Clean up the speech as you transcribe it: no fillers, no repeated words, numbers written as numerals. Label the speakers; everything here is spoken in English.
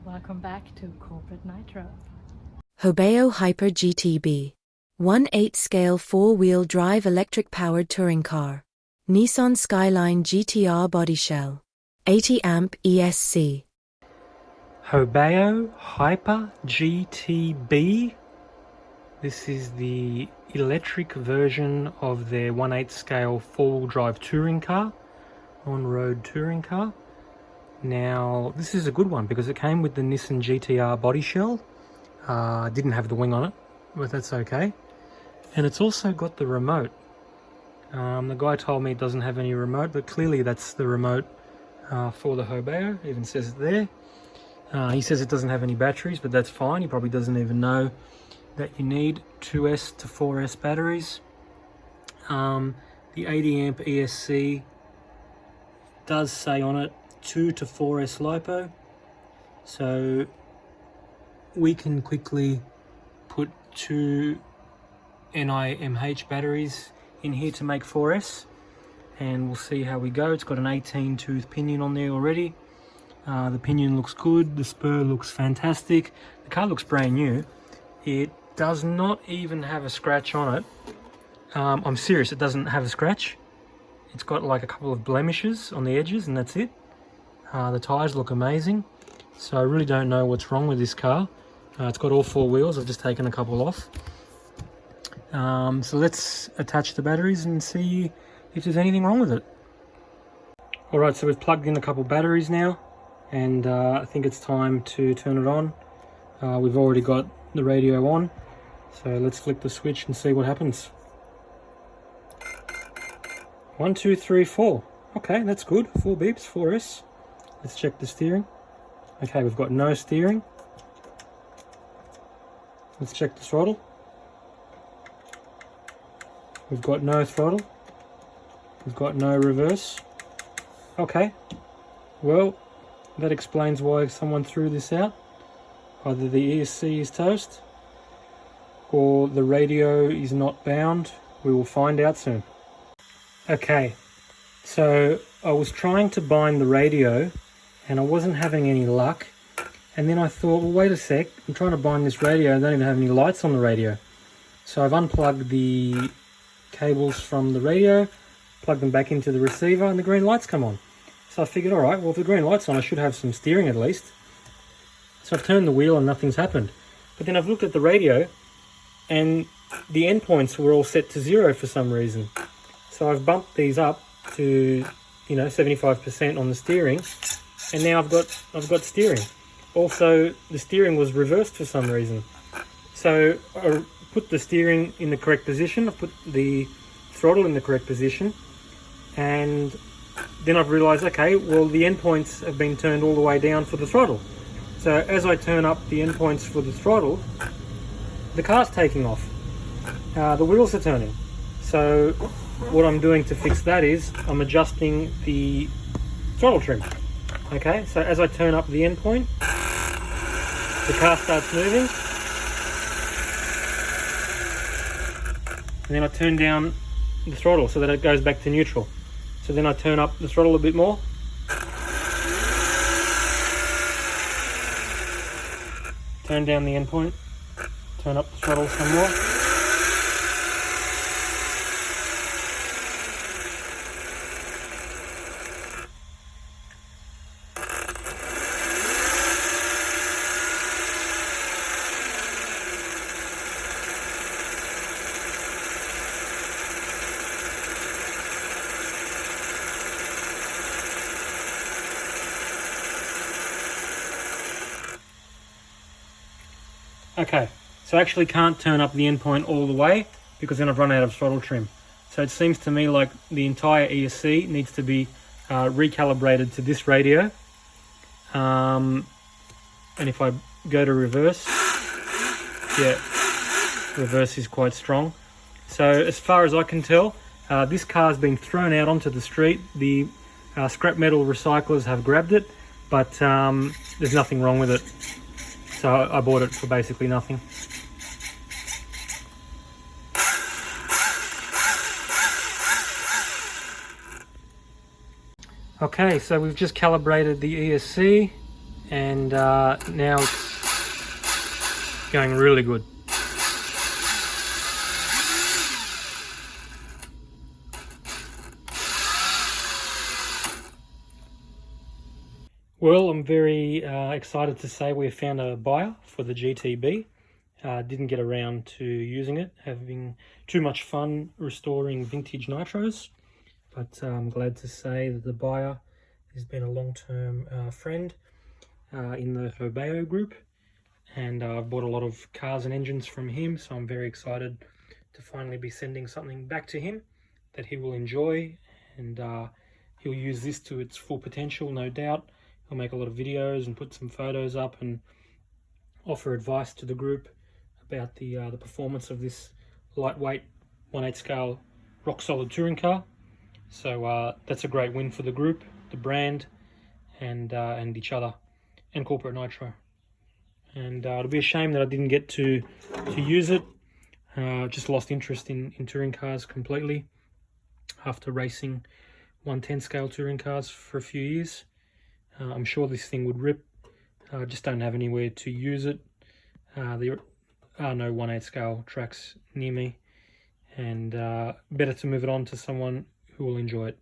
Speaker 1: Welcome back to Corporate Nitro.
Speaker 2: Hobao Hyper GTB. 1/8 scale 4-wheel drive electric-powered touring car. Nissan Skyline GTR body shell. 80 Amp ESC.
Speaker 3: Hobao Hyper GTB. This is the electric version of their 1/8 scale 4-wheel drive touring car, on-road touring car. Now, this is a good one because it came with the Nissan GTR body shell. Didn't have the wing on it, but that's okay. And it's also got the remote. The guy told me it doesn't have any remote, but clearly that's the remote for the Hobao. It even says it there. He says it doesn't have any batteries, but that's fine. He probably doesn't even know that you need 2S to 4S batteries. The 80 amp ESC does say on it 2 to 4S LiPo, so we can quickly put 2 NiMH batteries in here to make 4S, and we'll see how we go. It's got an 18 tooth pinion on there already. The pinion looks good, the spur looks fantastic, the car looks brand new. It does not even have a scratch on it. I'm serious, it doesn't have a scratch. It's got like a couple of blemishes on the edges and that's it. The tyres look amazing, so I really don't know what's wrong with this car. It's got all 4 wheels, I've just taken a couple off. So let's attach the batteries and see if there's anything wrong with it. Alright, so we've plugged in a couple batteries now, and I think it's time to turn it on. We've already got the radio on, so let's flick the switch and see what happens. 1, 2, 3, 4. Okay, that's good. 4 beeps, 4S. Let's check the steering. Okay, we've got no steering. Let's check the throttle. We've got no throttle. We've got no reverse. Okay, well, that explains why someone threw this out. Either the ESC is toast, or the radio is not bound. We will find out soon. Okay, so I was trying to bind the radio and I wasn't having any luck, and then I thought, well, wait a sec, I'm trying to bind this radio, I don't even have any lights on the radio. So I've unplugged the cables from the radio, plugged them back into the receiver, and the green lights come on. So I figured, alright, well, if the green light's on, I should have some steering at least. So I've turned the wheel and nothing's happened. But then I've looked at the radio and the endpoints were all set to 0 for some reason. So I've bumped these up to, 75% on the steering, and now I've got steering. Also, the steering was reversed for some reason. So I put the steering in the correct position, I put the throttle in the correct position, and then I've realised, okay, well, the endpoints have been turned all the way down for the throttle. So as I turn up the endpoints for the throttle, the car's taking off. The wheels are turning. So what I'm doing to fix that is I'm adjusting the throttle trim. Okay, so as I turn up the endpoint, the car starts moving, and then I turn down the throttle so that it goes back to neutral. So then I turn up the throttle a bit more, turn down the endpoint, turn up the throttle some more. Okay, so I actually can't turn up the endpoint all the way because then I've run out of throttle trim. So it seems to me like the entire ESC needs to be recalibrated to this radio. And if I go to reverse, yeah, reverse is quite strong. So as far as I can tell, this car's been thrown out onto the street. The scrap metal recyclers have grabbed it, but there's nothing wrong with it. So I bought it for basically nothing. Okay, so we've just calibrated the ESC. and now it's going really good. Well, I'm very excited to say we found a buyer for the GTB. Didn't get around to using it, having too much fun restoring vintage nitros, but I'm glad to say that the buyer has been a long-term friend in the Hobao group, and I've bought a lot of cars and engines from him, so I'm very excited to finally be sending something back to him that he will enjoy, and he'll use this to its full potential, no doubt. He'll make a lot of videos and put some photos up and offer advice to the group about the performance of this lightweight 1/8 scale rock solid touring car. So that's a great win for the group, the brand, and each other, and Corporate Nitro. And it'll be a shame that I didn't get to use it. Just lost interest in touring cars completely after racing 1/10 scale touring cars for a few years. I'm sure this thing would rip. I just don't have anywhere to use it. There are no 1/8 scale tracks near me, and better to move it on to someone who will enjoy it.